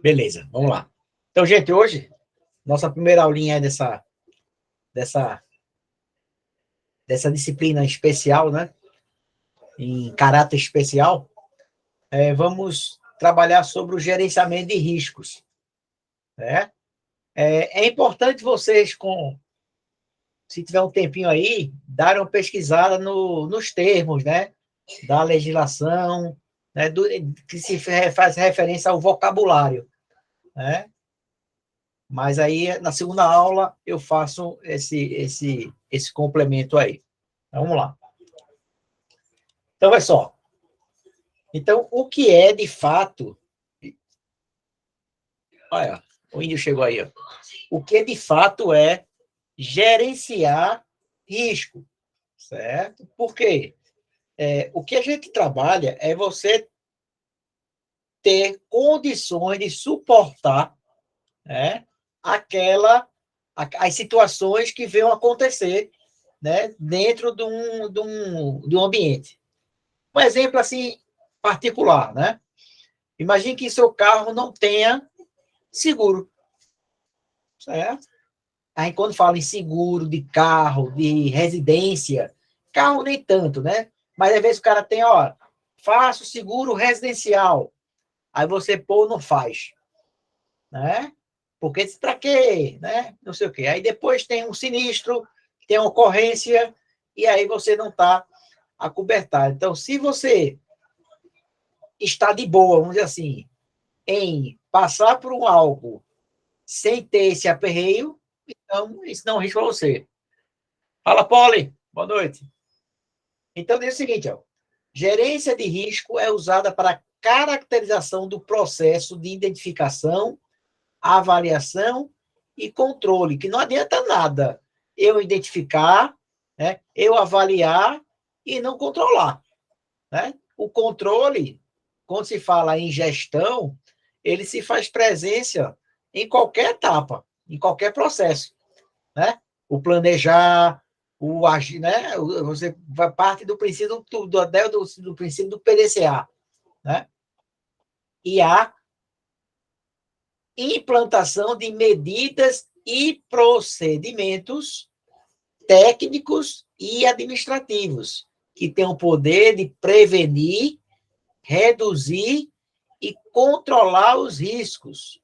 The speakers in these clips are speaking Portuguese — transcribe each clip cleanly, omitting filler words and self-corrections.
Beleza, vamos lá. Então, gente, hoje, nossa primeira aulinha é dessa, dessa disciplina especial, né? Em caráter especial, vamos trabalhar sobre o gerenciamento de riscos, né? É importante vocês, se tiver um tempinho aí, darem uma pesquisada nos termos, né? Da legislação, né? Que se faz referência ao vocabulário, né? Mas aí, na segunda aula, eu faço esse complemento aí. Então, vamos lá. Então, vai só. Então, o que é, de fato... Olha, o índio chegou aí. Ó. O que, de fato, é gerenciar risco, certo? Por quê? O que a gente trabalha é você ter condições de suportar, né, as situações que venham acontecer, né, dentro de um ambiente. Um exemplo assim particular, né? Imagine que seu carro não tenha seguro, certo? Aí quando fala em seguro de carro, de residência, carro nem tanto, né? Mas às vezes o cara tem, ó, faço seguro residencial. Aí você, pô, não faz, né? Porque para quê, né? Não sei o quê. Aí depois tem um sinistro, tem uma ocorrência, e aí você não está acobertado. Então, se você está de boa, vamos dizer assim, em passar por um algo sem ter esse aperreio, então isso não é um risco para você. Fala, Poli. Boa noite. Então, diz o seguinte, ó, gerência de risco é usada para caracterização do processo de identificação, avaliação e controle, que não adianta nada eu identificar, né, eu avaliar e não controlar, né? O controle, quando se fala em gestão, ele se faz presença em qualquer etapa, em qualquer processo, né? O planejar, o agir, né? Você vai parte do princípio do princípio do PDCA, né? E a implantação de medidas e procedimentos técnicos e administrativos que têm o poder de prevenir, reduzir e controlar os riscos,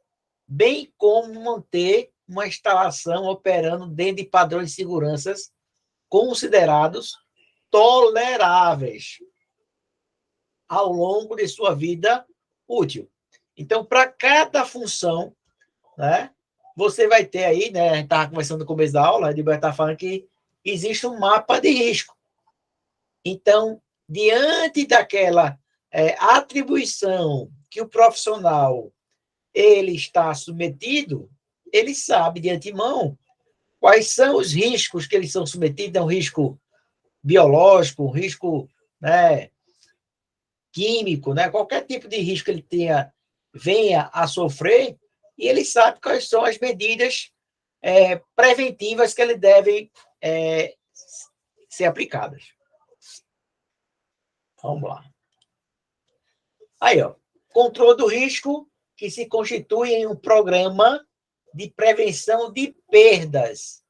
bem como manter uma instalação operando dentro de padrões de segurança considerados toleráveis ao longo de sua vida útil. Então, para cada função, né, você vai ter aí, né, a gente estava conversando no começo da aula, a Edilberto estava falando que existe um mapa de risco. Então, diante daquela atribuição que o profissional ele está submetido, ele sabe de antemão quais são os riscos que eles são submetidos, é um risco biológico, um risco, né, químico, né, qualquer tipo de risco que ele venha a sofrer, e ele sabe quais são as medidas preventivas que ele devem ser aplicadas. Vamos lá. Aí, ó, controle do risco que se constitui em um programa de prevenção de perdas,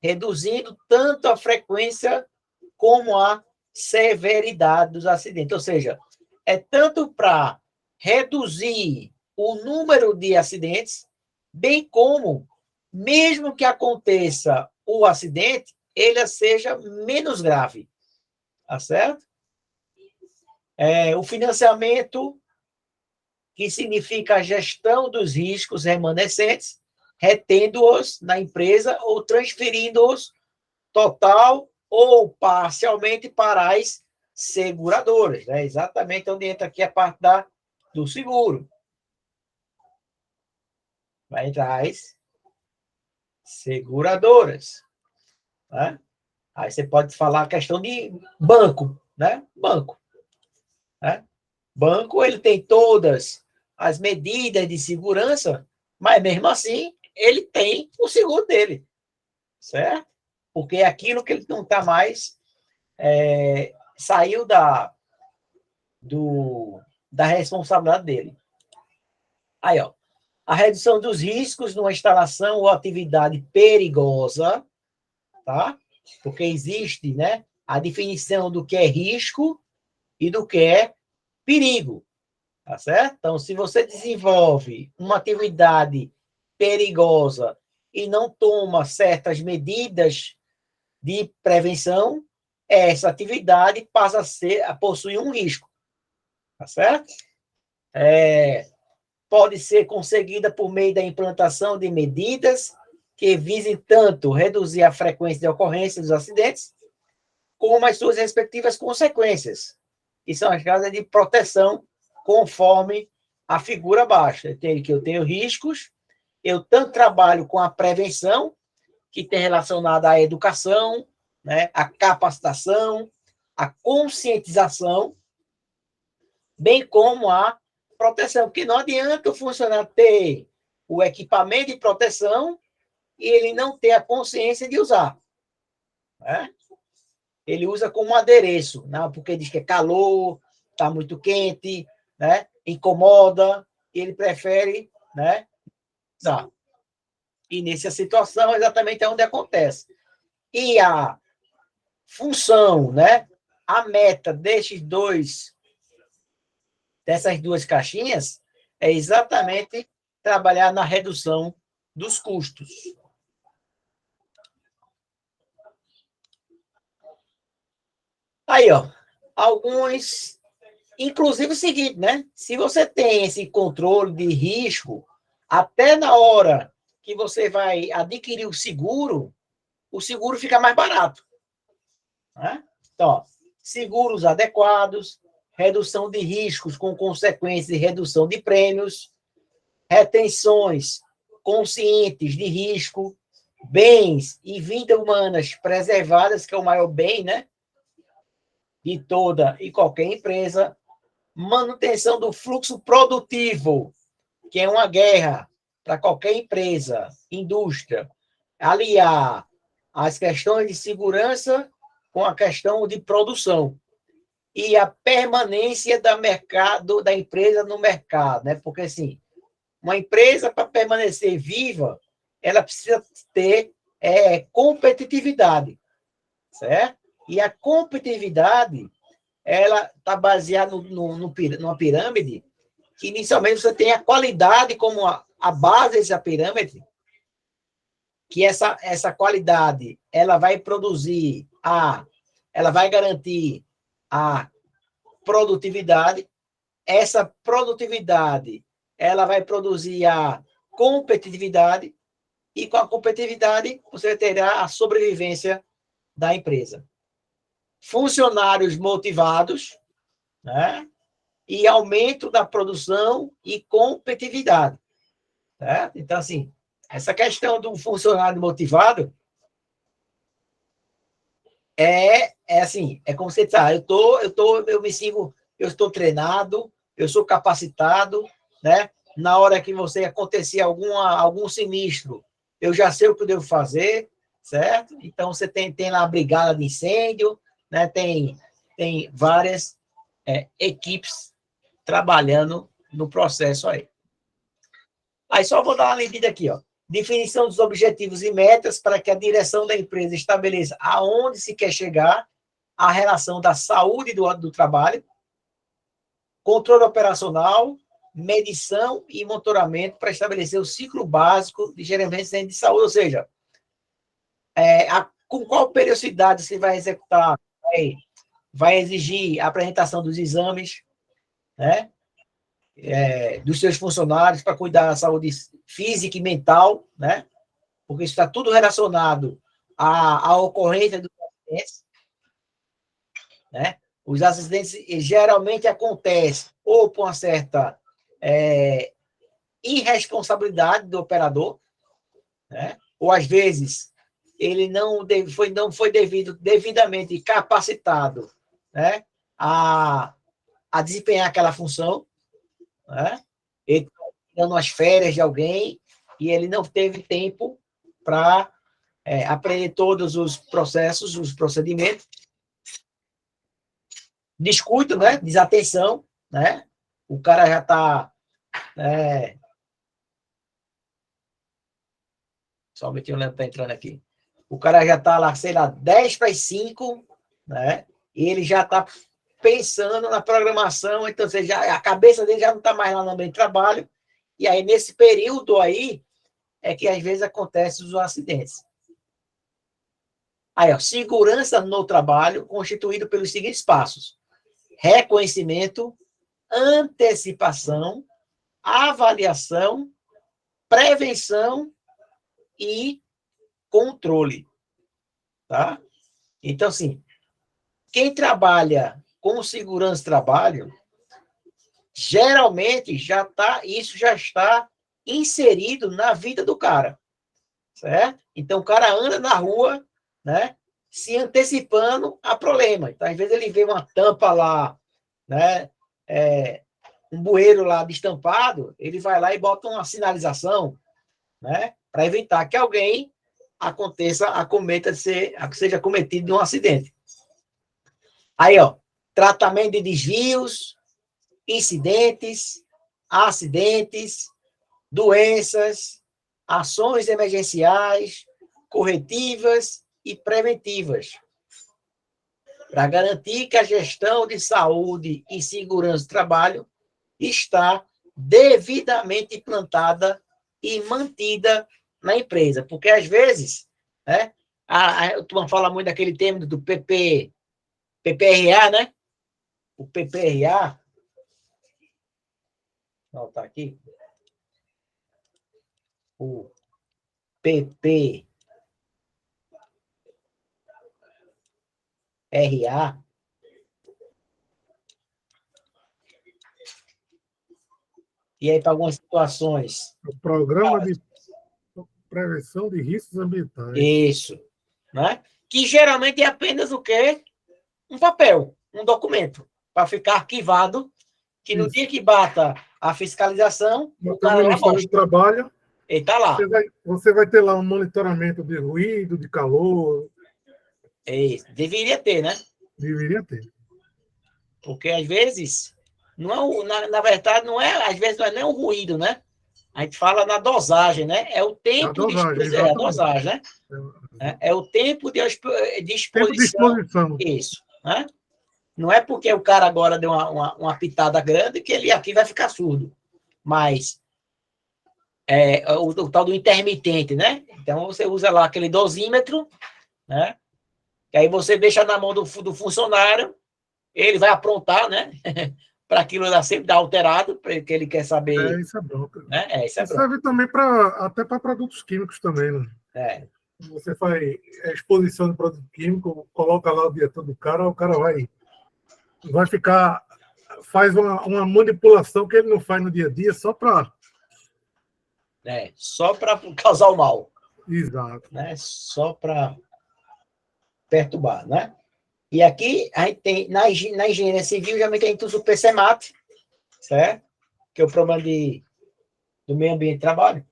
reduzindo tanto a frequência como a severidade dos acidentes. Ou seja, é tanto para reduzir o número de acidentes, bem como, mesmo que aconteça o acidente, ele seja menos grave. Tá certo? O financiamento, que significa a gestão dos riscos remanescentes, retendo-os na empresa ou transferindo-os total ou parcialmente para as seguradoras. É exatamente onde entra aqui a parte do seguro. Vai entrar as seguradoras. Né? Aí você pode falar a questão de banco, né? Banco. Né? Banco, ele tem todas as medidas de segurança, mas mesmo assim, ele tem o seguro dele, certo? Porque é aquilo que ele não está mais, saiu da responsabilidade dele. Aí, ó, A redução dos riscos numa instalação ou atividade perigosa, tá? Porque existe, né, a definição do que é risco e do que é perigo, tá certo? Então, se você desenvolve uma atividade perigosa e não toma certas medidas de prevenção, essa atividade passa a possuir um risco, tá certo? Pode ser conseguida por meio da implantação de medidas que visem tanto reduzir a frequência de ocorrência dos acidentes, como as suas respectivas consequências, que são as causas de proteção, conforme a figura abaixo. Eu tenho riscos, eu tanto trabalho com a prevenção, que tem relacionada à educação, né, à capacitação, à conscientização, bem como a proteção, porque não adianta o funcionário ter o equipamento de proteção e ele não ter a consciência de usar, né? Ele usa como adereço, né? Porque diz que é calor, está muito quente, né? Incomoda, ele prefere, né? Usar. E nessa situação, exatamente é onde acontece. E a função, né? A meta dessas duas caixinhas é exatamente trabalhar na redução dos custos. Aí, ó, alguns, inclusive o seguinte, né? Se você tem esse controle de risco, até na hora que você vai adquirir o seguro fica mais barato, né? Então, ó, seguros adequados, redução de riscos com consequências de redução de prêmios, retenções conscientes de risco, bens e vidas humanas preservadas, que é o maior bem, né, de toda e qualquer empresa, manutenção do fluxo produtivo, que é uma guerra para qualquer empresa, indústria, aliar as questões de segurança com a questão de produção e a permanência da empresa no mercado, né? Porque assim, uma empresa, para permanecer viva, ela precisa ter competitividade, certo? E a competitividade, ela está baseada numa pirâmide, que inicialmente você tem a qualidade como a base dessa pirâmide, que essa qualidade, ela vai produzir ela vai garantir a produtividade, essa produtividade, ela vai produzir a competitividade, e com a competitividade você terá a sobrevivência da empresa. Funcionários motivados, né? E aumento da produção e competitividade. Certo? Então, assim, essa questão do funcionário motivado é assim, é como você está, eu me sigo, eu estou treinado, eu sou capacitado, né? Na hora que você acontecer algum sinistro, eu já sei o que eu devo fazer, certo? Então, você tem lá a brigada de incêndio, né? Tem várias equipes trabalhando no processo aí. Aí só vou dar uma lida aqui, ó. Definição dos objetivos e metas para que a direção da empresa estabeleça aonde se quer chegar, a relação da saúde do trabalho, controle operacional, medição e monitoramento para estabelecer o ciclo básico de gerenciamento de saúde, ou seja, com qual periodicidade se vai executar, vai exigir a apresentação dos exames, né? Dos seus funcionários para cuidar da saúde física e mental, né? Porque isso está tudo relacionado à ocorrência dos acidentes, né? Os acidentes geralmente acontecem ou por uma certa irresponsabilidade do operador, né? Ou às vezes ele não foi devidamente capacitado, né? a desempenhar aquela função, né? Ele está dando as férias de alguém e ele não teve tempo para aprender todos os processos, os procedimentos. Descuido, né? Desatenção, né? O cara já está Só o Betinho está entrando aqui. O cara já está lá, sei lá, 10 para as 5, né? E ele já está pensando na programação, então a cabeça dele já não está mais lá no ambiente de trabalho. E aí, nesse período aí, é que às vezes acontecem os acidentes. Aí, ó, segurança no trabalho, constituído pelos seguintes passos: reconhecimento, antecipação, avaliação, prevenção e controle. Tá? Então, assim, quem trabalha com segurança de trabalho, geralmente isso já está inserido na vida do cara, certo? Então, o cara anda na rua, né, se antecipando a problema. Então, às vezes ele vê uma tampa lá, né, um bueiro lá destampado, ele vai lá e bota uma sinalização, né, para evitar que alguém seja cometido de um acidente. Aí, ó, tratamento de desvios, incidentes, acidentes, doenças, ações emergenciais, corretivas e preventivas, para garantir que a gestão de saúde e segurança do trabalho está devidamente implantada e mantida na empresa. Porque, às vezes, né, a turma fala muito daquele termo do PPRA, né? O PPRA, não, tá aqui. O PPRA, e aí, para algumas situações. O Programa de Prevenção de Riscos Ambientais. Isso. Né? Que geralmente é apenas o quê? Um papel, um documento, para ficar arquivado, que no dia que bata a fiscalização, o cara lá Ministério do Trabalho, ele está lá. Você vai ter lá um monitoramento de ruído, de calor. Deveria ter, né? Deveria ter. Porque, às vezes, não é, na verdade, às vezes não é nem o ruído, né? A gente fala na dosagem, né? É o tempo de exposição. A dosagem, né? É o tempo de exposição. Tempo de exposição. Isso. Né? Não é porque o cara agora deu uma pitada grande que ele aqui vai ficar surdo. Mas o tal do intermitente, né? Então, você usa lá aquele dosímetro, né? Que aí você deixa na mão do funcionário, ele vai aprontar, né? Para aquilo lá sempre dar alterado, porque ele quer saber. Isso é bronca. Né? Isso serve também até para produtos químicos também, né? Você faz exposição de produto químico, coloca lá o diretor do cara, o cara vai ficar, faz uma manipulação que ele não faz no dia a dia só para causar o mal. Exato. Né? Só para perturbar, né? E aqui a gente tem, na engenharia civil, geralmente a gente usa o PCMAT, certo? Que é o problema do meio ambiente de trabalho.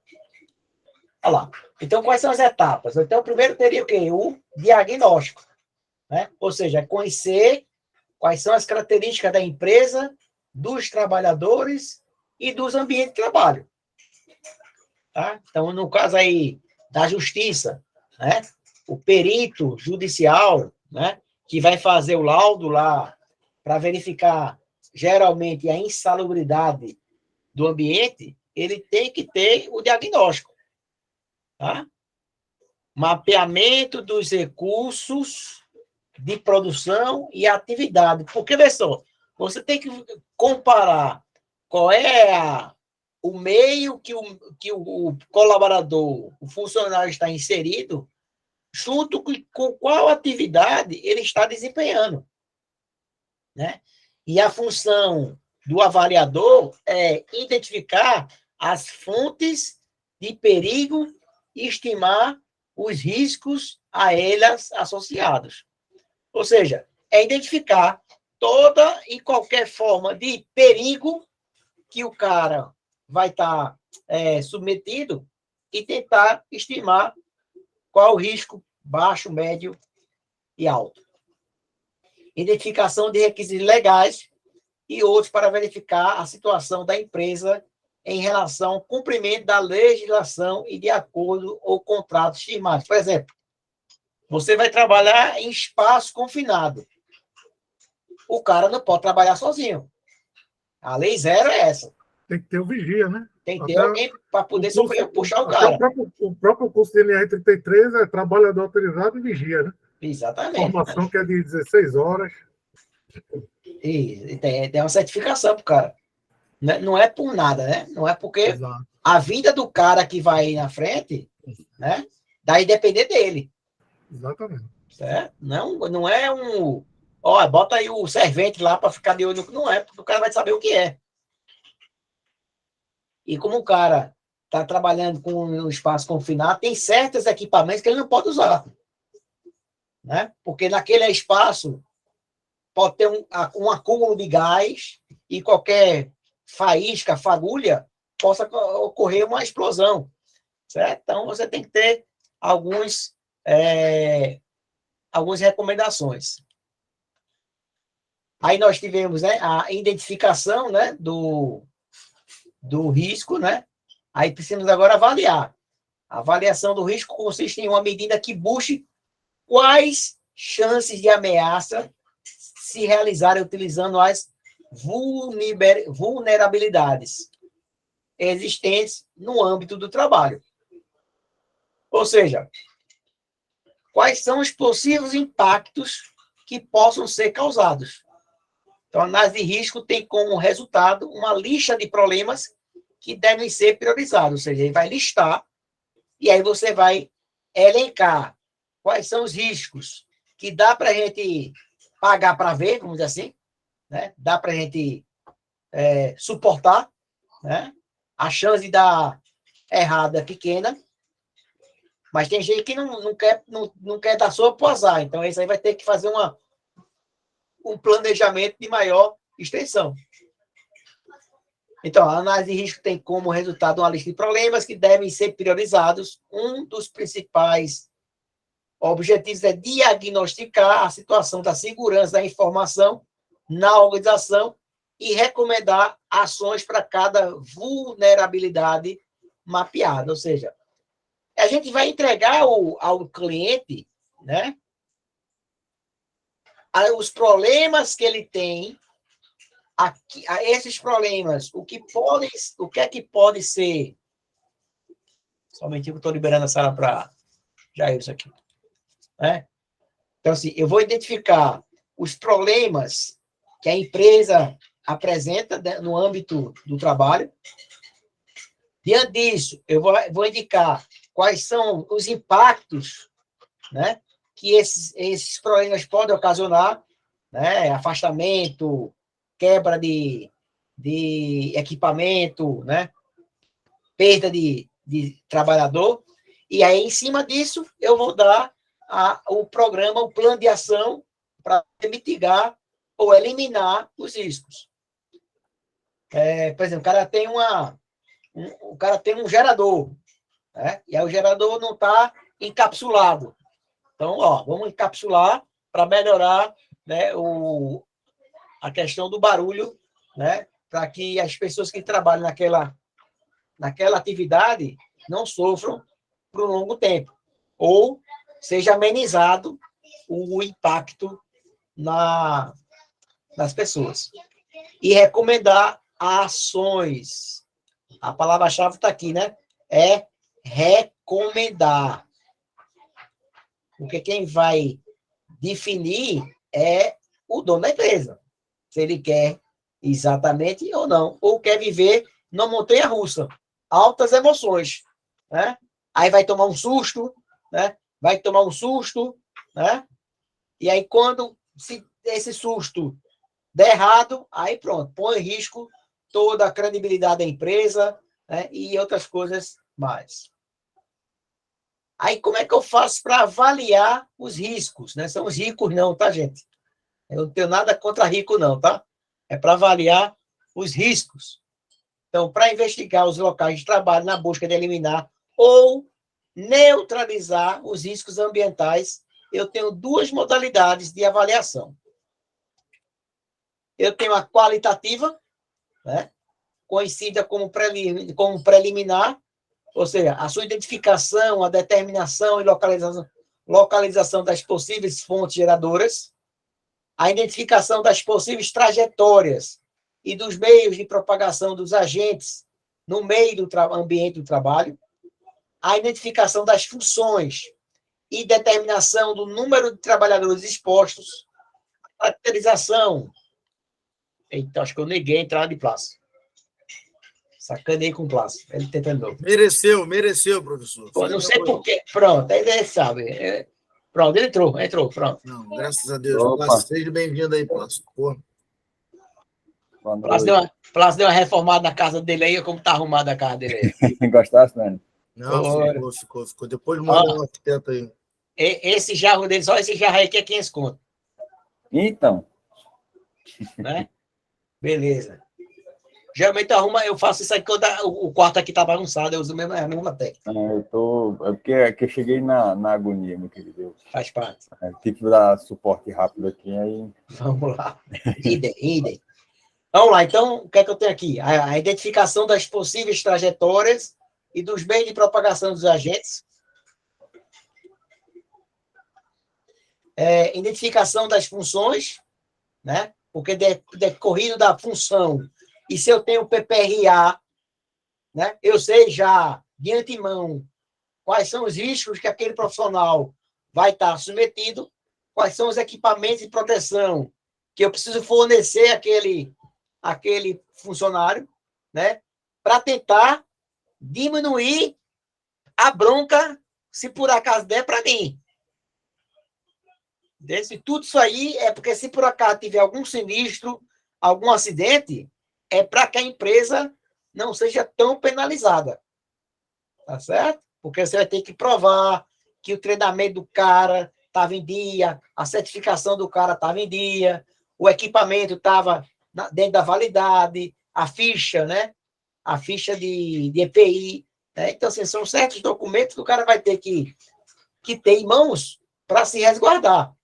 Olha lá. Então, quais são as etapas? Então, primeiro teria o quê? O diagnóstico, né? Ou seja, conhecer quais são as características da empresa, dos trabalhadores e dos ambientes de trabalho. Tá? Então, no caso aí da justiça, né? O perito judicial, né? Que vai fazer o laudo lá para verificar, geralmente, a insalubridade do ambiente, ele tem que ter o diagnóstico. Tá? Mapeamento dos recursos de produção e atividade. Porque, vê só, você tem que comparar qual é o meio que o colaborador, o funcionário está inserido, junto com qual atividade ele está desempenhando. Né? E a função do avaliador é identificar as fontes de perigo e estimar os riscos a elas associados. Ou seja, é identificar toda e qualquer forma de perigo que o cara vai estar submetido e tentar estimar qual o risco baixo, médio e alto. Identificação de requisitos legais e outros para verificar a situação da empresa em relação ao cumprimento da legislação e de acordo ou contratos firmados. Por exemplo, você vai trabalhar em espaço confinado. O cara não pode trabalhar sozinho. A lei 0 é essa. Tem que ter o vigia, né? Tem que ter alguém para poder puxar o até cara. O próprio curso de NR33 é trabalhador autorizado e vigia, né? Exatamente. Formação que é de 16 horas. E tem uma certificação para o cara. Não é por nada, né? Não é porque Exato. a vida do cara que vai na frente, né? Daí depender dele. Exatamente. Certo? Não é um... Ó, bota aí o servente lá para ficar de olho. Não é, porque o cara vai saber o que é. E como o cara está trabalhando com um espaço confinado, tem certos equipamentos que ele não pode usar. Né? Porque naquele espaço pode ter um acúmulo de gás e qualquer faísca, fagulha, possa ocorrer uma explosão. Certo? Então, você tem que ter algumas recomendações. Aí nós tivemos, né, a identificação, né, do risco, né? Aí precisamos agora avaliar. A avaliação do risco consiste em uma medida que busque quais chances de ameaça se realizarem utilizando as vulnerabilidades existentes no âmbito do trabalho. Ou seja, quais são os possíveis impactos que possam ser causados. Então, a análise de risco tem como resultado uma lista de problemas que devem ser priorizados, ou seja, ele vai listar e aí você vai elencar quais são os riscos que dá para a gente pagar para ver, vamos dizer assim, né? Dá para a gente suportar, né? A chance de dar errado é pequena, mas tem gente que não quer dar sopa para o azar, então isso aí vai ter que fazer um planejamento de maior extensão. Então, a análise de risco tem como resultado uma lista de problemas que devem ser priorizados. Um dos principais objetivos é diagnosticar a situação da segurança da informação na organização e recomendar ações para cada vulnerabilidade mapeada. Ou seja, a gente vai entregar ao cliente, né, os problemas que ele tem, a esses problemas, o que é que pode ser... Somente eu estou liberando a sala para Jailson aqui. Né? Então, assim, eu vou identificar os problemas que a empresa apresenta no âmbito do trabalho. Diante disso, eu vou indicar quais são os impactos, né, que esses problemas podem ocasionar, né, afastamento, quebra de equipamento, né, perda de trabalhador, e aí, em cima disso, eu vou dar o programa, o plano de ação para mitigar ou eliminar os riscos. Por exemplo, o cara tem um gerador, né, e aí o gerador não está encapsulado. Então, vamos encapsular para melhorar, né, a questão do barulho, né, para que as pessoas que trabalham naquela atividade não sofram por um longo tempo, ou seja amenizado o impacto nas pessoas. E recomendar ações. A palavra-chave está aqui, né? É recomendar. Porque quem vai definir é o dono da empresa. Se ele quer exatamente ou não, ou quer viver numa montanha-russa. Altas emoções, né? Aí vai tomar um susto, né? Né? E aí, se esse susto der errado, aí pronto, põe em risco toda a credibilidade da empresa, né? E outras coisas mais. Aí, como é que eu faço para avaliar os riscos? Né? São os ricos não, tá, gente? Eu não tenho nada contra rico, não, tá? É para avaliar os riscos. Então, para investigar os locais de trabalho na busca de eliminar ou neutralizar os riscos ambientais, eu tenho duas modalidades de avaliação. Eu tenho a qualitativa, né? conhecida como preliminar, ou seja, a sua identificação, a determinação e localização das possíveis fontes geradoras, a identificação das possíveis trajetórias e dos meios de propagação dos agentes no meio do ambiente do trabalho, a identificação das funções e determinação do número de trabalhadores expostos, a caracterização. Eita, acho que eu neguei a entrada de Plácio. Sacanei com o Plácio. Ele tentando. Mereceu, professor. Pô, não sei porquê. Pronto, aí ele sabe. Pronto, ele entrou, pronto. Não, graças a Deus. Plácio, seja bem-vindo aí, Plácio. Plácio deu uma reformada na casa dele aí, como tá arrumada a casa dele aí. Gostasse, né? Não, ficou. Depois manda um arquiteto aí. Esse jarro dele, só esse jarro aí que é 500 conto. Então. Né? Beleza. Geralmente eu faço isso aí quando o quarto aqui tá bagunçado, eu uso a mesma técnica. É porque eu cheguei na agonia, meu querido. Faz parte. Tive que dar suporte rápido aqui, aí... Vamos lá. Idem. Vamos lá, então, o que é que eu tenho aqui? A identificação das possíveis trajetórias e dos meios de propagação dos agentes. Identificação das funções, né? Porque decorrido da função, e se eu tenho PPRA, né? Eu sei já, de antemão, quais são os riscos que aquele profissional vai estar submetido, quais são os equipamentos de proteção que eu preciso fornecer àquele funcionário, né? Para tentar diminuir a bronca, se por acaso der para mim. Tudo isso aí é porque se por acaso tiver algum sinistro, algum acidente, é para que a empresa não seja tão penalizada. Tá certo? Porque você vai ter que provar que o treinamento do cara estava em dia, a certificação do cara estava em dia, o equipamento estava dentro da validade, a ficha, né? A ficha de EPI. Né? Então, assim, são certos documentos que o cara vai ter que ter em mãos para se resguardar.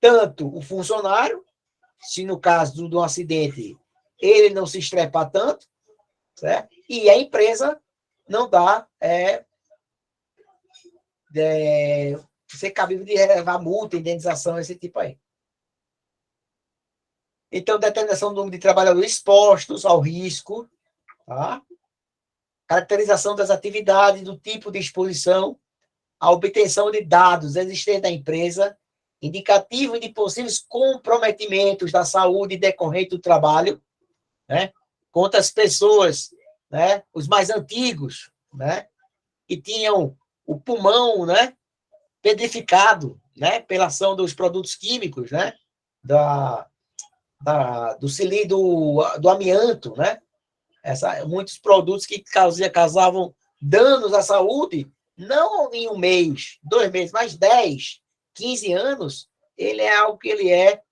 Tanto o funcionário, se no caso de um acidente ele não se estrepar tanto, certo? E a empresa não dá ser cabível de levar multa, indenização, esse tipo aí. Então, determinação do número de trabalhadores expostos ao risco, tá? Caracterização das atividades, do tipo de exposição, a obtenção de dados existentes da empresa, indicativo de possíveis comprometimentos da saúde decorrente do trabalho, né? Contra as pessoas, né? Os mais antigos, né? Que tinham o pulmão, né? Pedrificado, né? Pela ação dos produtos químicos, né? Do amianto, né? Muitos produtos que causavam danos à saúde, não em um mês, 2 meses, mas 10, 15 anos, ele é algo que ele é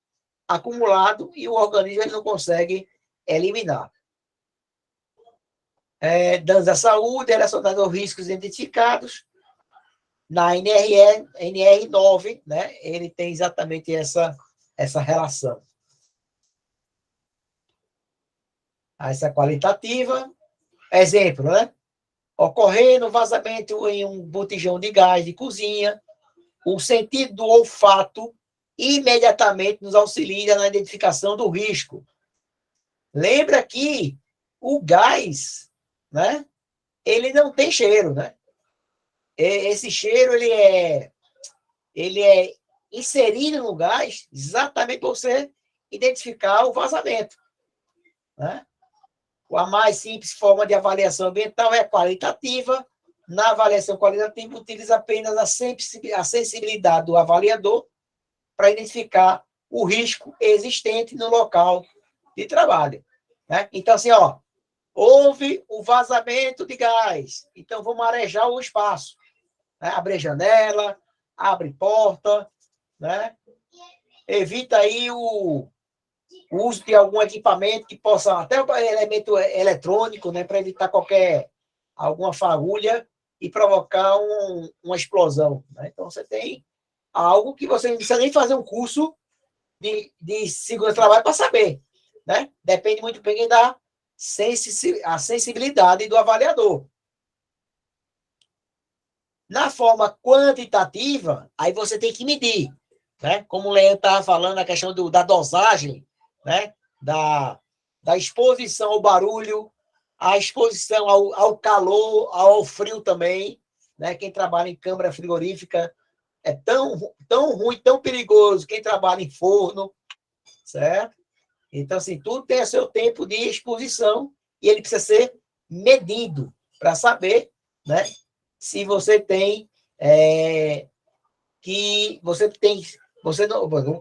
acumulado e o organismo ele não consegue eliminar. Danos à saúde relacionados aos riscos identificados. Na NR9, né, ele tem exatamente essa relação. Essa qualitativa. Exemplo, né? Ocorrendo vazamento em um botijão de gás de cozinha, o sentido do olfato imediatamente nos auxilia na identificação do risco. Lembra que o gás, né? Ele não tem cheiro, né? Esse cheiro ele é inserido no gás exatamente para você identificar o vazamento, né? A mais simples forma de avaliação ambiental é qualitativa. Na avaliação qualitativa, utiliza apenas a sensibilidade do avaliador para identificar o risco existente no local de trabalho. Né? Então, assim, houve o vazamento de gás. Então, vamos arejar o espaço. Né? Abre janela, abre porta, né? Evita aí o uso de algum equipamento que possa, até um elemento eletrônico, né, para evitar alguma fagulha e provocar uma explosão. Né? Então, você tem algo que você não precisa nem fazer um curso de segurança do trabalho para saber. Né? Depende muito bem da a sensibilidade do avaliador. Na forma quantitativa, aí você tem que medir, né? Como o Leandro estava falando, a questão da dosagem, né? Da exposição ao barulho, a exposição ao calor, ao frio também, né? Quem trabalha em câmara frigorífica é tão ruim, tão perigoso quem trabalha em forno, certo? Então, assim, tudo tem o seu tempo de exposição e ele precisa ser medido para saber, né? Se você tem no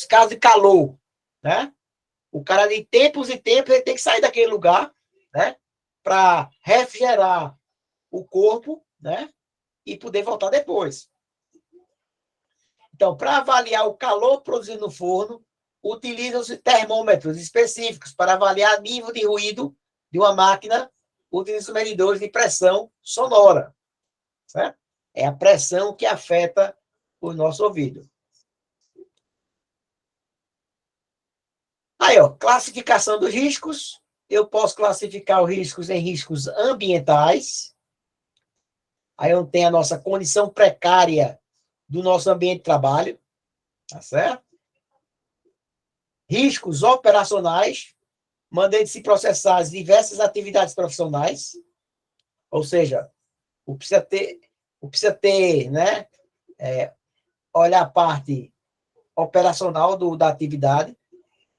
caso de calor, né? O cara de tempos e tempos ele tem que sair daquele lugar, né? Para refrigerar o corpo, né? E poder voltar depois. Então, para avaliar o calor produzido no forno, utilizam-se termômetros específicos para avaliar nível de ruído de uma máquina, utilizam medidores de pressão sonora. Certo? É a pressão que afeta o nosso ouvido. Aí, ó, classificação dos riscos. Eu posso classificar os riscos em riscos ambientais. Aí eu tenho a nossa condição precária do nosso ambiente de trabalho. Tá certo? Riscos operacionais. Mandei de se processar as diversas atividades profissionais. Ou seja, precisa ter, né? Olhar a parte operacional da atividade.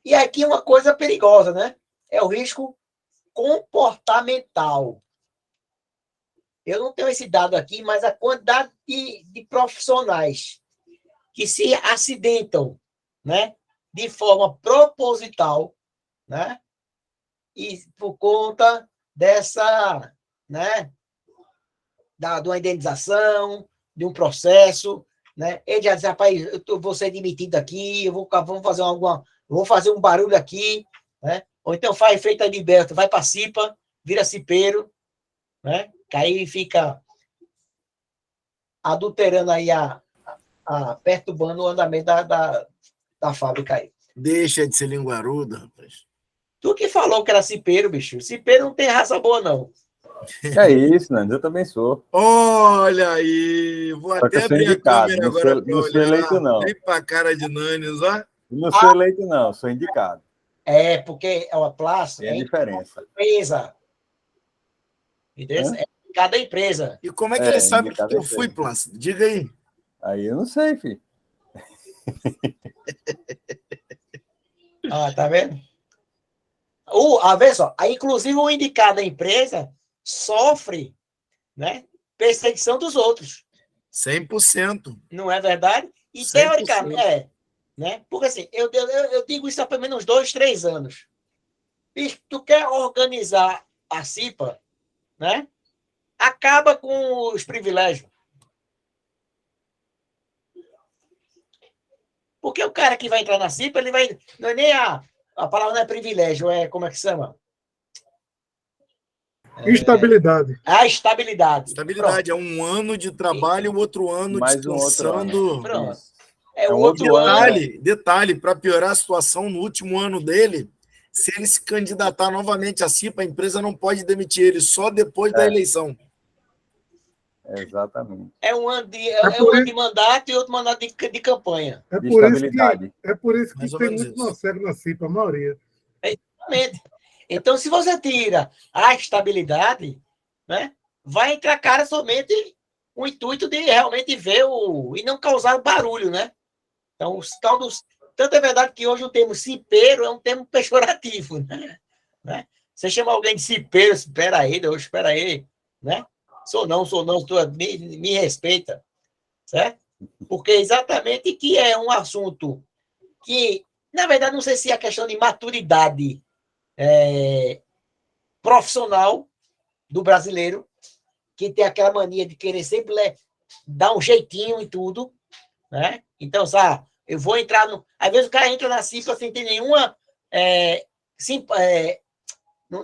E aqui uma coisa perigosa, né? É o risco comportamental. Eu não tenho esse dado aqui, mas a quantidade de profissionais que se acidentam, né? De forma proposital, né? E por conta dessa, né? De uma indenização, de um processo, né? Ele já diz, rapaz, vou ser demitido aqui, vou fazer um barulho aqui, né? Ou então faz feita liberta, vai para CIPA, vira cipeiro, né? Que aí fica adulterando aí perturbando o andamento da fábrica aí. Deixa de ser linguarudo, rapaz. Tu que falou que era cipeiro, bicho. Cipeiro não tem raça boa, não. É isso, Nando, eu também sou. Olha aí, vou Só que até eu sou abrir a indicado, câmera agora para não sou eleito, olhar. não. Vem para a cara de Nanes, ó. Não sou eleito, não, sou indicado. Porque é uma classe. Tem a diferença. Empresa. Entendeu? É cada empresa. E como é que ele sabe que eu fui, empresa. Plácido? Diga aí. Aí eu não sei, filho. Tá vendo? Vê só, inclusive o indicado da empresa sofre, né, perseguição dos outros. 100%. Não é verdade? E 100%. teoricamente, né? Porque assim, eu digo isso há pelo menos 2, 3 anos. E tu quer organizar a CIPA, né? Acaba com os privilégios. Porque o cara que vai entrar na CIPA, ele vai... Não é nem a palavra não é privilégio, como é que se chama? Estabilidade. A estabilidade. Estabilidade. Pronto. É um ano de trabalho, o outro ano mais descansando. Pronto. O outro ano. Detalhe, para piorar a situação, no último ano dele, se ele se candidatar novamente à CIPA, a empresa não pode demitir ele só depois da eleição. Exatamente. É um ano de mandato e outro mandato de campanha. É de por estabilidade. Isso que tem muito nocego na CIPA, a maioria. Exatamente. Então, se você tira a estabilidade, né, vai entrar cara somente o intuito de realmente ver e não causar barulho, né? Então, tanto é verdade que hoje o termo cipeiro é um termo pejorativo, né? Você chama alguém de cipeiro, espera aí, né? Sou não, me respeita, certo? Porque exatamente que é um assunto que, na verdade, não sei se é a questão de maturidade profissional do brasileiro, que tem aquela mania de querer sempre dar um jeitinho em tudo, né? Então, sabe, eu vou entrar no... Às vezes o cara entra na CIPA sem ter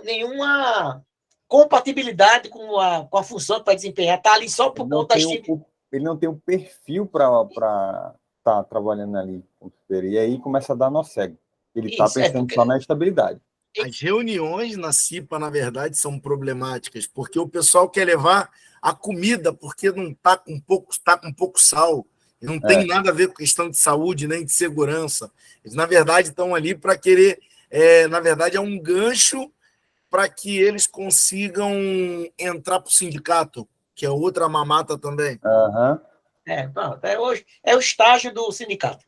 nenhuma compatibilidade com a função que vai desempenhar, está ali só por conta ele não tem o perfil para estar trabalhando ali com o superior. E aí começa a dar nó cego. Ele está pensando só na estabilidade. as reuniões na CIPA, na verdade, são problemáticas, porque o pessoal quer levar a comida, porque não está com pouco sal. Não tem nada a ver com questão de saúde, nem de segurança. Eles, na verdade, estão ali para querer... na verdade, é um gancho para que eles consigam entrar para o sindicato, que é outra mamata também. Aham. Pronto, hoje é o estágio do sindicato.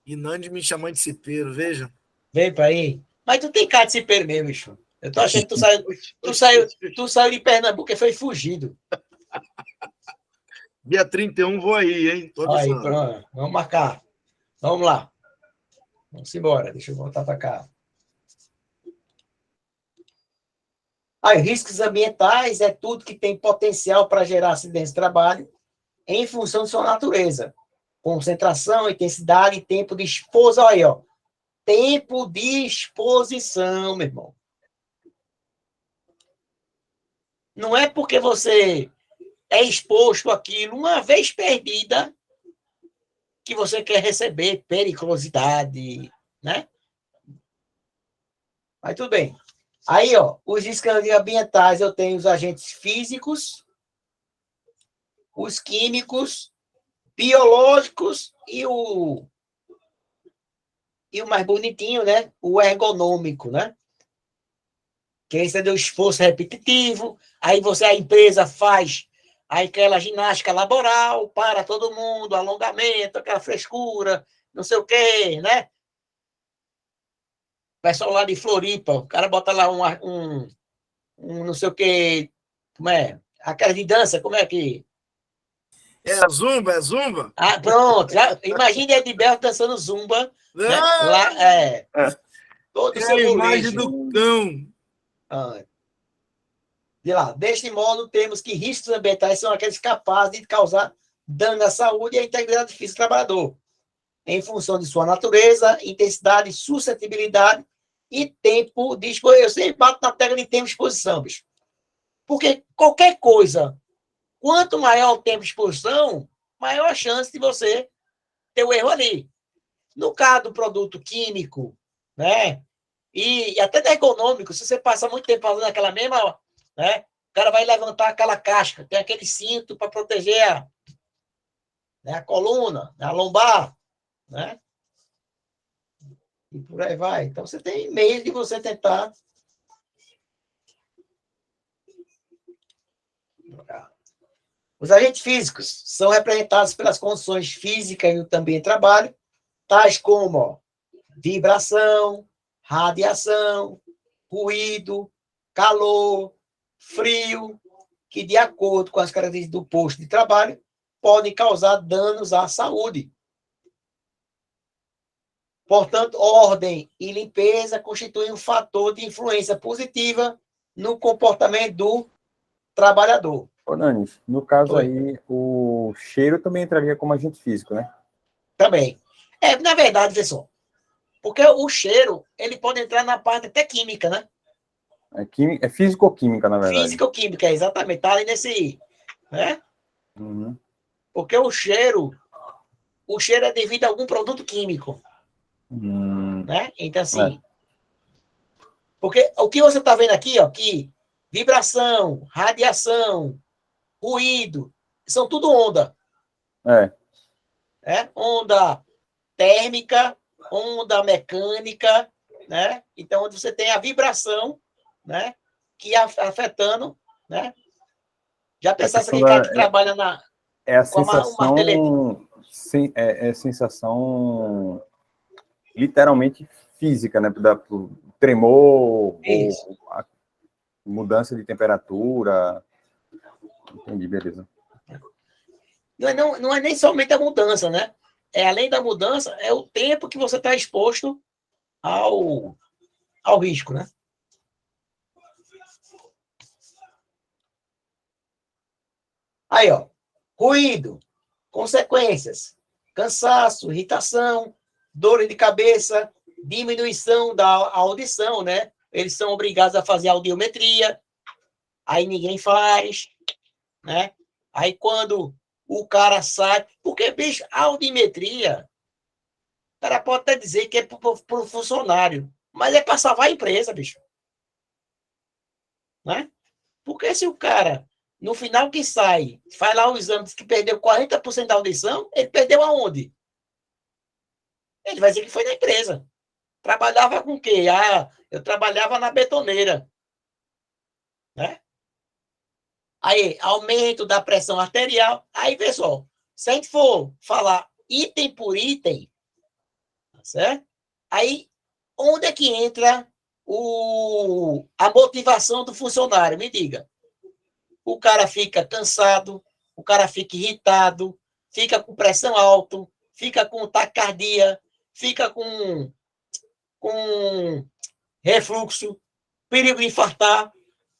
E Nandi me chamando de cipeiro, veja. Vem para aí. Mas tu tem cara de cipeiro mesmo, bicho. Eu tô achando que tu saiu de Pernambuco e foi fugido. Dia 31 vou aí, hein? Tô Aí, avisando. pronto. Vamos marcar. Vamos lá. Vamos embora. Deixa eu voltar para cá. Aí, riscos ambientais é tudo que tem potencial para gerar acidentes de trabalho em função de sua natureza. Concentração, intensidade e tempo de exposição. Aí, ó. Tempo de exposição, meu irmão. Não é porque você é exposto àquilo uma vez perdida que você quer receber periculosidade, né? Mas tudo bem. Aí, ó, os riscos ambientais, eu tenho os agentes físicos, os químicos, biológicos e o mais bonitinho, né? O ergonômico, né? Que esse é do esforço repetitivo, aí a empresa faz aquela ginástica laboral para todo mundo, alongamento, aquela frescura, não sei o quê, né? O pessoal lá de Floripa, o cara bota lá um não sei o quê, como é? Aquela de dança, como é que... É a Zumba, é Zumba? Ah, pronto, imagine Edilberto dançando Zumba, né? Lá, todo o seu a imagem molejo. do cão. De lá, deste modo, temos que riscos ambientais são aqueles capazes de causar dano à saúde e à integridade física do trabalhador, em função de sua natureza, intensidade, suscetibilidade e tempo de exposição. Eu sempre bato na tecla de tempo de exposição, bicho. Porque qualquer coisa, quanto maior o tempo de exposição, maior a chance de você ter o erro ali. No caso do produto químico, né? E até da econômico, se você passa muito tempo fazendo aquela mesma, né? O cara vai levantar aquela casca, tem aquele cinto para proteger a coluna, a lombar, né? E por aí vai. Então, você tem meios de você tentar... Os agentes físicos são representados pelas condições físicas e também trabalho, tais como, ó, vibração, radiação, ruído, calor, frio, que, de acordo com as características do posto de trabalho, podem causar danos à saúde. Portanto, ordem e limpeza constituem um fator de influência positiva no comportamento do trabalhador. Ô, Nanis, no caso Oi. aí, o cheiro também entraria como agente físico, né? Também. Na verdade, pessoal, porque o cheiro, ele pode entrar na parte até química, né? É físico-química, na verdade. Físico-química, exatamente. Tá ali nesse... né? Uhum. Porque o cheiro é devido a algum produto químico. Né? Então, assim... Porque o que você está vendo aqui, ó, que vibração, radiação, ruído, são tudo onda. Onda térmica, onda mecânica, né? Então, onde você tem a vibração, né? Que afetando, né? Já pensasse aquele cara que trabalha na... É a sensação... É sensação literalmente física, né? Pro tremor, ou a mudança de temperatura. Entendi, beleza. Não é nem somente a mudança, né? Além da mudança, é o tempo que você está exposto ao risco, né? Aí, ó. Ruído, consequências, cansaço, irritação, dor de cabeça, diminuição da audição, né? Eles são obrigados a fazer audiometria, aí ninguém faz, né? Aí quando o cara sai... Porque, bicho, a audiometria, o cara pode até dizer que é para o funcionário, mas é para salvar a empresa, bicho. Né? Porque se o cara, no final que sai, faz lá o exame, diz que perdeu 40% da audição, ele perdeu aonde? Ele vai dizer que foi na empresa. Trabalhava com o quê? Ah, eu trabalhava na betoneira. Né? Aí, aumento da pressão arterial. Aí, pessoal, se a gente for falar item por item, tá certo? Aí, onde é que entra a motivação do funcionário? Me diga. O cara fica cansado, o cara fica irritado, fica com pressão alta, fica com taquicardia, fica com refluxo, perigo de infartar.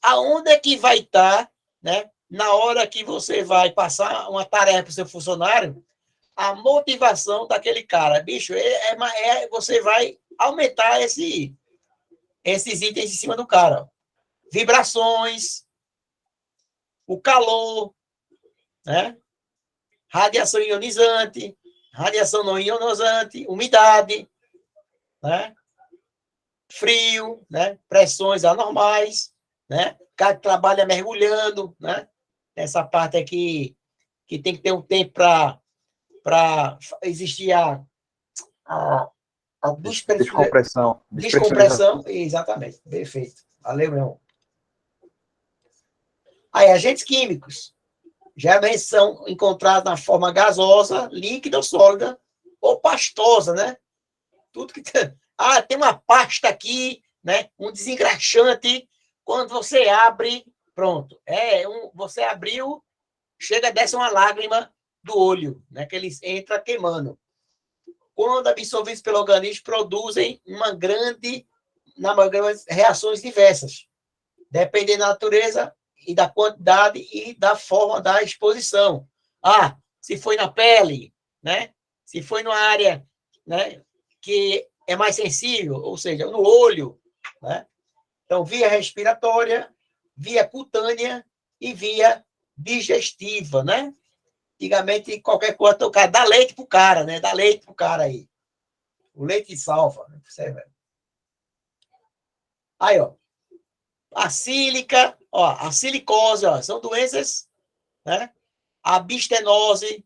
Aonde é que vai estar, né, na hora que você vai passar uma tarefa para o seu funcionário, a motivação daquele cara? Bicho, você vai aumentar esses itens em cima do cara. Vibrações, o calor, né? Radiação ionizante, radiação não ionizante, umidade, né? Frio, né? Pressões anormais, né? O cara que trabalha mergulhando, né? Essa parte aqui que tem que ter um tempo para existir a descompressão. Descompressão, exatamente. Perfeito. Valeu, meu irmão. Aí, agentes químicos geralmente são encontrados na forma gasosa, líquida ou sólida, ou pastosa, né? Tudo que tem. Ah, tem uma pasta aqui, né? Um desengraxante. Quando você abre, pronto. Você abriu, chega, desce uma lágrima do olho, né? Que eles entram queimando. Quando absorvidos pelo organismo, produzem reações diversas, dependendo da natureza e da quantidade e da forma da exposição. Ah, se foi na pele, né? Se foi numa área, né, que é mais sensível, ou seja, no olho, né? Então, via respiratória, via cutânea e via digestiva, né? Antigamente, qualquer coisa, o cara dá leite pro cara, né? Dá leite pro cara aí. O leite salva, né? Aí, ó. A sílica, ó, a silicose, ó, são doenças, né? A bistenose,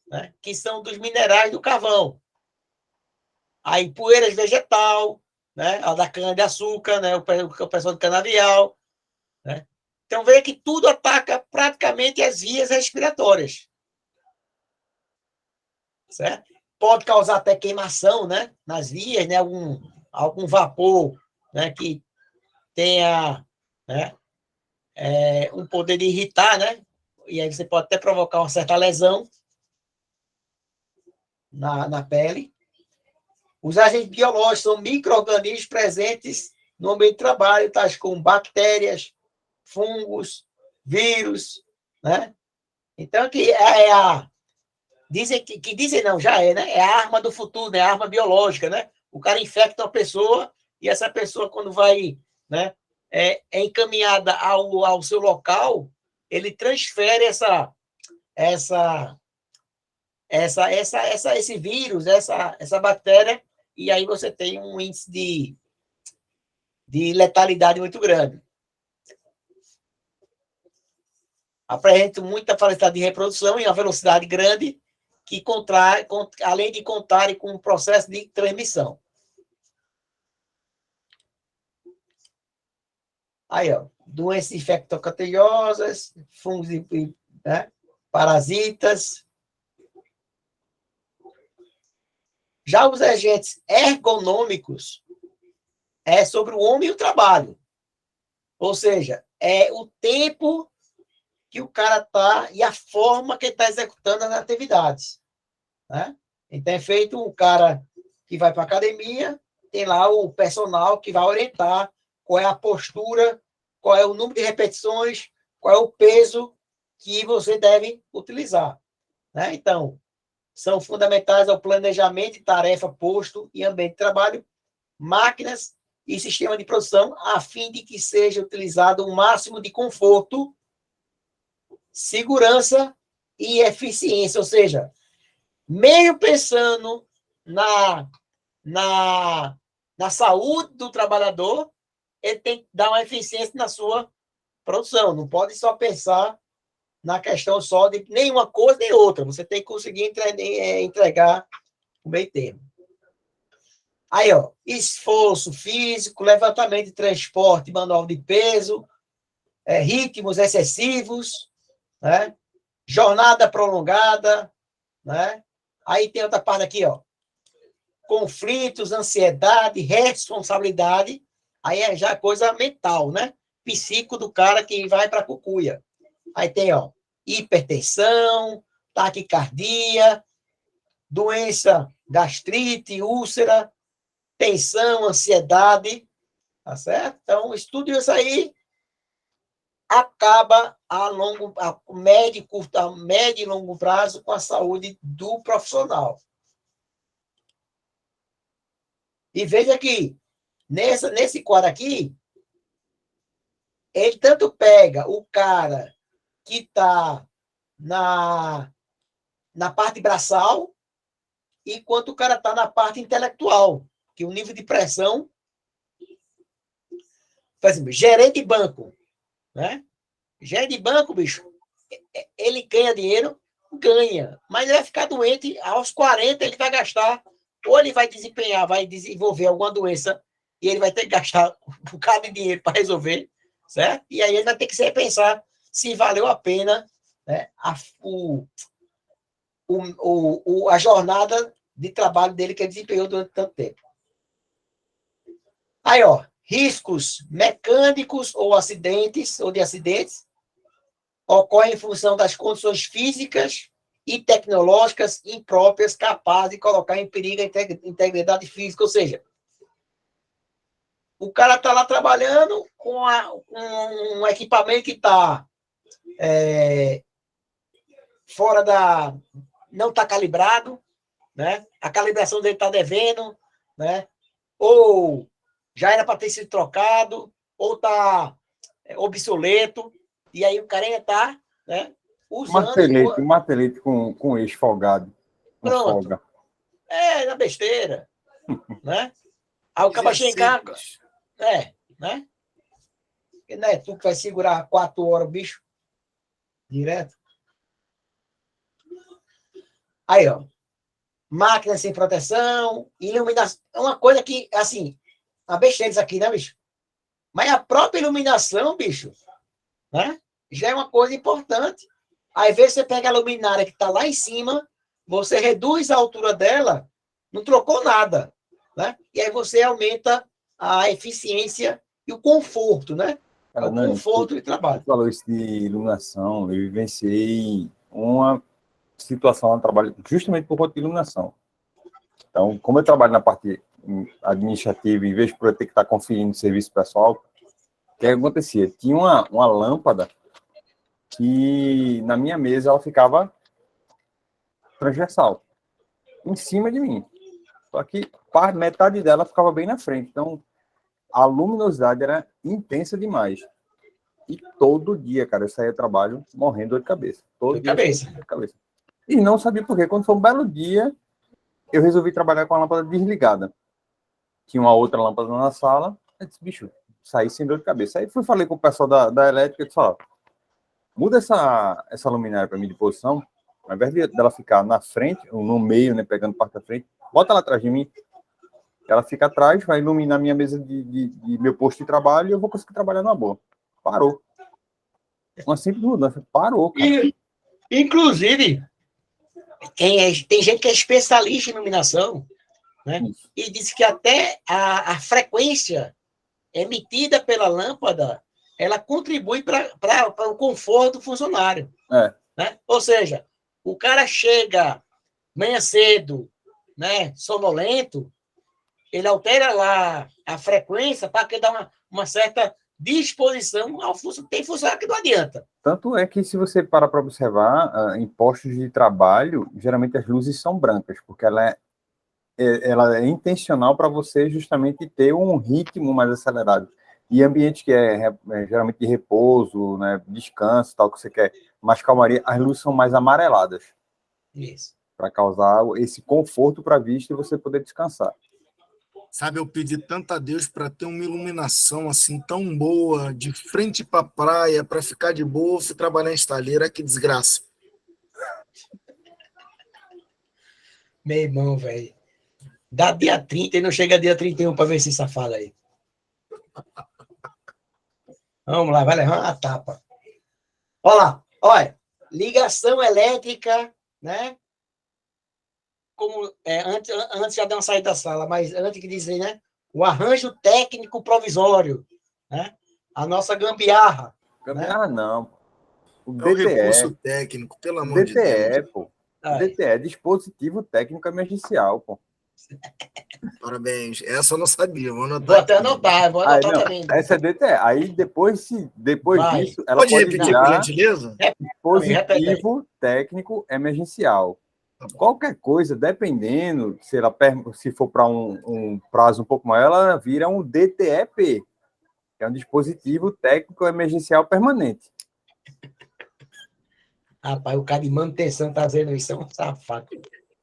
né? Que são dos minerais do carvão. Aí, poeiras vegetal, né? A da cana-de-açúcar, né? O pessoal do canavial, né? Então, veja que tudo ataca praticamente as vias respiratórias. Certo? Pode causar até queimação, né? Nas vias, né? Algum vapor, né? Que tenha, né? Um poder de irritar, né? E aí você pode até provocar uma certa lesão na pele. Os agentes biológicos são micro-organismos presentes no ambiente de trabalho, tais como bactérias, fungos, vírus, né? Então, dizem não, já né? É a arma do futuro, né? A arma biológica, né? O cara infecta uma pessoa e essa pessoa, quando vai, né, é encaminhada ao seu local, ele transfere esse vírus, essa bactéria, e aí você tem um índice de letalidade muito grande. Apresenta muita facilidade de reprodução em uma velocidade grande, além de contarem com um processo de transmissão. Aí, ó, doenças infectocontagiosas, fungos e né, parasitas. Já os agentes ergonômicos é sobre o homem e o trabalho. Ou seja, é o tempo que o cara está e a forma que ele está executando as atividades. Né? Então, é feito um cara que vai para a academia, tem lá o personal que vai orientar qual é a postura, qual é o número de repetições, qual é o peso que você deve utilizar. Né? Então, são fundamentais ao planejamento de tarefa posto e ambiente de trabalho, máquinas e sistema de produção, a fim de que seja utilizado o máximo de conforto, segurança e eficiência. Ou seja, meio pensando na na saúde do trabalhador, ele tem que dar uma eficiência na sua produção. Não pode só pensar na questão só de nenhuma coisa nem outra. Você tem que conseguir entregar o meio termo. Aí, ó, esforço físico, levantamento de transporte, manual de peso, ritmos excessivos, né? Jornada prolongada, né? Aí tem outra parte aqui, ó. Conflitos, ansiedade, responsabilidade. Aí é já coisa mental, né? Psico do cara que vai para a cucuia. Aí tem, ó, hipertensão, taquicardia, doença, gastrite, úlcera, tensão, ansiedade, tá certo? Então, estudo isso aí acaba a médio e longo prazo com a saúde do profissional. E veja que, nesse quadro aqui, ele tanto pega o cara que está na parte braçal, enquanto o cara está na parte intelectual, que o nível de pressão... Por exemplo, gerente de banco, né? Gerente de banco, bicho, ele ganha dinheiro? Ganha. Mas ele vai ficar doente aos 40, ele vai gastar, ou ele vai desenvolver alguma doença, e ele vai ter que gastar um bocado de dinheiro para resolver, certo? E aí ele vai ter que se repensar se valeu a pena, né, a jornada de trabalho dele que ele desempenhou durante tanto tempo. Aí, ó, riscos mecânicos ou de acidentes ocorrem em função das condições físicas e tecnológicas impróprias capazes de colocar em perigo a integridade física, ou seja, o cara está lá trabalhando com um equipamento que está fora da... não está calibrado, né? A calibração dele está devendo, né? Ou já era para ter sido trocado, ou está obsoleto, e aí o cara ainda está, né, usando... Um martelete com eixo folgado. Pronto. Folga. Na besteira, né? Aí o cara chega em casa... né? Porque não é tu que vai segurar 4 horas o bicho direto. Aí, ó. Máquina sem proteção, iluminação. É uma coisa que, assim, uma besteira isso aqui, né, bicho? Mas a própria iluminação, bicho, né? Já é uma coisa importante. Aí, às vezes, você pega a luminária que está lá em cima, você reduz a altura dela, não trocou nada, né? E aí você aumenta a eficiência e o conforto, né? Cara, o conforto de trabalho. Você falou isso de iluminação, eu vivenciei uma situação no trabalho justamente por conta de iluminação. Então, como eu trabalho na parte administrativa, em vez de eu ter que estar conferindo serviço pessoal, o que acontecia? Tinha uma lâmpada que na minha mesa ela ficava transversal, em cima de mim. Só que metade dela ficava bem na frente. Então, a luminosidade era intensa demais. E todo dia, cara, eu saía do trabalho morrendo de dor de cabeça. Todo dia dor de cabeça. E não sabia por quê. Quando foi um belo dia, eu resolvi trabalhar com a lâmpada desligada. Tinha uma outra lâmpada na sala. Eu disse, bicho, saí sem dor de cabeça. Aí falei com o pessoal da elétrica e disse, ó, muda essa luminária para mim de posição. Ao invés dela ficar na frente, ou no meio, né, pegando parte da frente, bota ela atrás de mim. Ela fica atrás, vai iluminar minha mesa de meu posto de trabalho e eu vou conseguir trabalhar numa boa. Parou. Uma simples mudança. Parou, cara. Inclusive, tem gente que é especialista em iluminação, né? Isso. E diz que até a frequência emitida pela lâmpada, ela contribui para o conforto do funcionário. Né? Ou seja, o cara chega manhã cedo, né, sonolento, ele altera lá a frequência para que dá uma certa disposição ao funcionário. Tem funcionário que não adianta. Tanto é que, se você parar para observar, em postos de trabalho, geralmente as luzes são brancas, porque ela é intencional para você justamente ter um ritmo mais acelerado. E ambiente que é geralmente de repouso, né, descanso, tal, que você quer mais calmaria, as luzes são mais amareladas. Isso. Para causar esse conforto para a vista e você poder descansar. Sabe, eu pedi tanto a Deus para ter uma iluminação assim tão boa, de frente para a praia, para ficar de boa, fui trabalhar em estaleira, que desgraça. Meu irmão, velho. Dá dia 30 e não chega dia 31 para ver esse safado aí. Vamos lá, vai levar uma tapa. Olha lá, olha, ligação elétrica, né? Como antes já deu uma saída da sala, mas antes que dizer, né? O arranjo técnico provisório, né? A nossa gambiarra. Gambiarra, né? Não. O DTE. É o recurso técnico, pelo amor de Deus. Pô. DTE, dispositivo técnico emergencial, pô. Parabéns. Essa eu não sabia. Vou até anotar, também. Essa é DTE. Aí depois disso, ela pode repetir, por gentileza? Dispositivo técnico emergencial. Qualquer coisa, dependendo, se for para um prazo um pouco maior, ela vira um DTE-P, que é um dispositivo técnico emergencial permanente. Rapaz, o cara de manutenção tá dizendo isso, é um safado.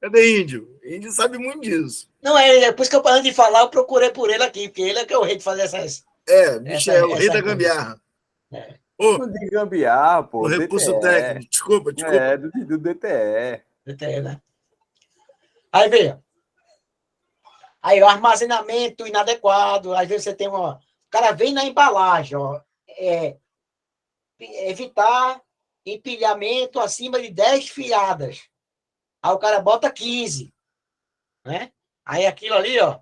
Cadê Índio? Índio sabe muito disso. Não, depois que eu parei de falar, eu procurei por ele aqui, porque ele é que é o rei de fazer essas... bicho, é o rei da gambiarra. Não de gambiarra, pô. O recurso técnico. Desculpa. É, do DTE. DTE, né? Aí, veja. Aí, o armazenamento inadequado, às vezes você tem uma... O cara vem na embalagem, ó. Evitar empilhamento acima de 10 fiadas. Aí o cara bota 15, né? Aí aquilo ali, ó,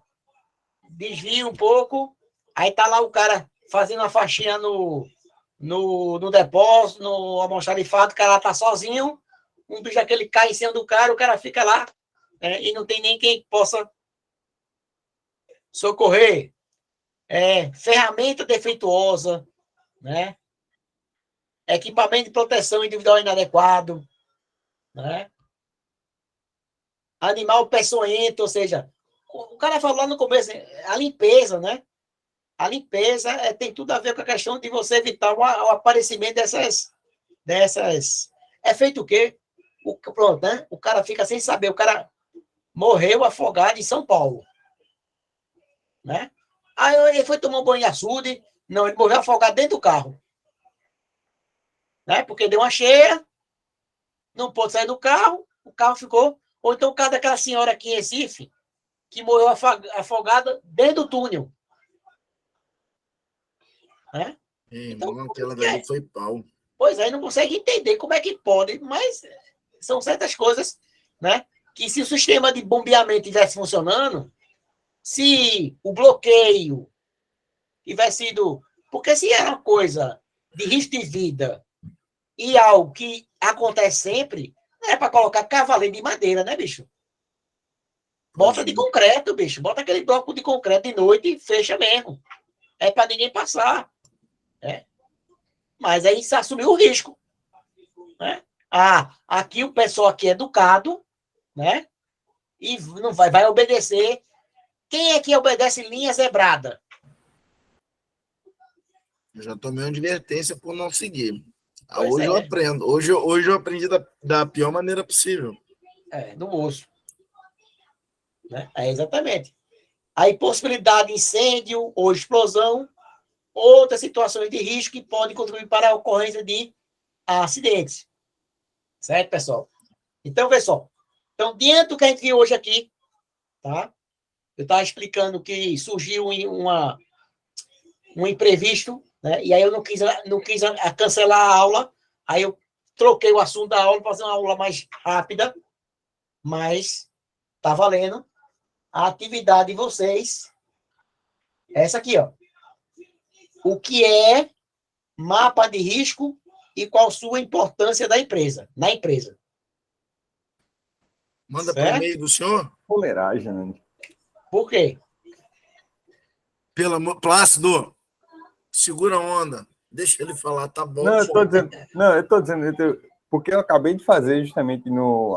desvia um pouco, aí tá lá o cara fazendo a faxina no depósito, no almoxarifado, o cara tá sozinho, um bicho aquele cai em cima do cara, o cara fica lá, e não tem nem quem possa socorrer. Ferramenta defeituosa, né? Equipamento de proteção individual inadequado, né? Animal peçonhento, ou seja, o cara falou lá no começo, a limpeza, né? A limpeza tem tudo a ver com a questão de você evitar o aparecimento dessas... É feito o quê? Pronto, né? O cara fica sem saber, o cara morreu afogado em São Paulo, né? Aí ele foi tomar um banho de açude, não, ele morreu afogado dentro do carro, né? Porque deu uma cheia, não pôde sair do carro, o carro ficou... Ou então o caso daquela senhora aqui em Recife, que morreu afogada dentro do túnel. Né? Então, aquela dali foi pau. Pois é, não consegue entender como é que pode, mas são certas coisas, né? Que se o sistema de bombeamento estivesse funcionando, se o bloqueio tivesse sido... Porque se era uma coisa de risco de vida e algo que acontece sempre... É para colocar cavaleiro de madeira, né, bicho? Bota de concreto, bicho. Bota aquele bloco de concreto de noite e fecha mesmo. É para ninguém passar. Né? Mas aí você assumiu o risco. Né? Aqui o pessoal aqui é educado, né? E não vai obedecer. Quem é que obedece linha zebrada? Eu já tomei uma advertência por não seguir. Hoje eu aprendo. Hoje eu aprendi da pior maneira possível. No osso. Né? Exatamente. Aí, possibilidade de incêndio ou explosão, outras situações de risco que podem contribuir para a ocorrência de acidentes. Certo, pessoal? Então, pessoal, diante do que a gente viu hoje aqui, tá? Eu estava explicando que surgiu um imprevisto, né? E aí eu não quis cancelar a aula, aí eu troquei o assunto da aula para fazer uma aula mais rápida, mas tá valendo. A atividade de vocês, essa aqui, ó. O que é mapa de risco e qual sua importância na empresa. Manda para o e-mail do senhor. Fuleiragem, né? Por quê? Plácido, segura a onda. Deixa ele falar, tá bom. Não, eu tô dizendo, porque eu acabei de fazer justamente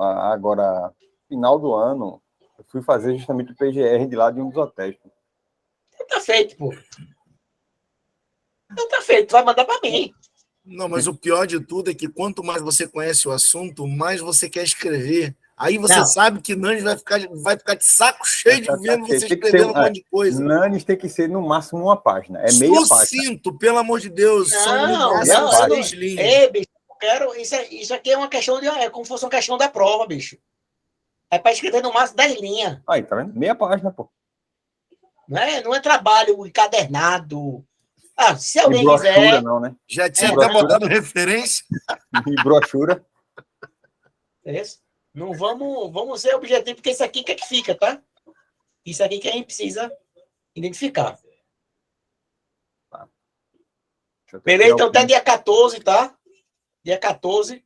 agora, final do ano, eu fui fazer justamente o PGR de lá de um dos hotéis. Tá feito, pô. Então tá feito, vai mandar para mim. Não, mas o pior de tudo é que quanto mais você conhece o assunto, mais você quer escrever Aí você sabe que Nani vai ficar de saco cheio de vendo você escrever vai ficar de saco cheio de vendo você escrevendo um monte de coisa. Nanes tem que ser no máximo uma página. É meia página. Sucinto, pelo amor de Deus. Não, são 6 linhas. Ei, bicho, eu quero. Isso aqui é uma questão de. É como se fosse uma questão da prova, bicho. É para escrever no máximo 10 linhas. Aí, tá vendo? Meia página, pô. Não é trabalho encadernado. Ah, se alguém brochura, quiser. não, né? Já tinha até botado referência. E brochura. Não vamos ser objetivo, porque isso aqui que é que fica, tá? Isso aqui que a gente precisa identificar. Tá. Beleza? Então, até dia 14, tá? Dia 14.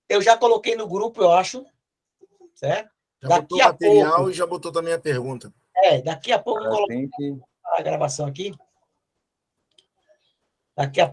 Eu já coloquei no grupo, eu acho. Certo? Já botou o material e já botou também a pergunta. Daqui a pouco eu coloco a gravação aqui. Daqui a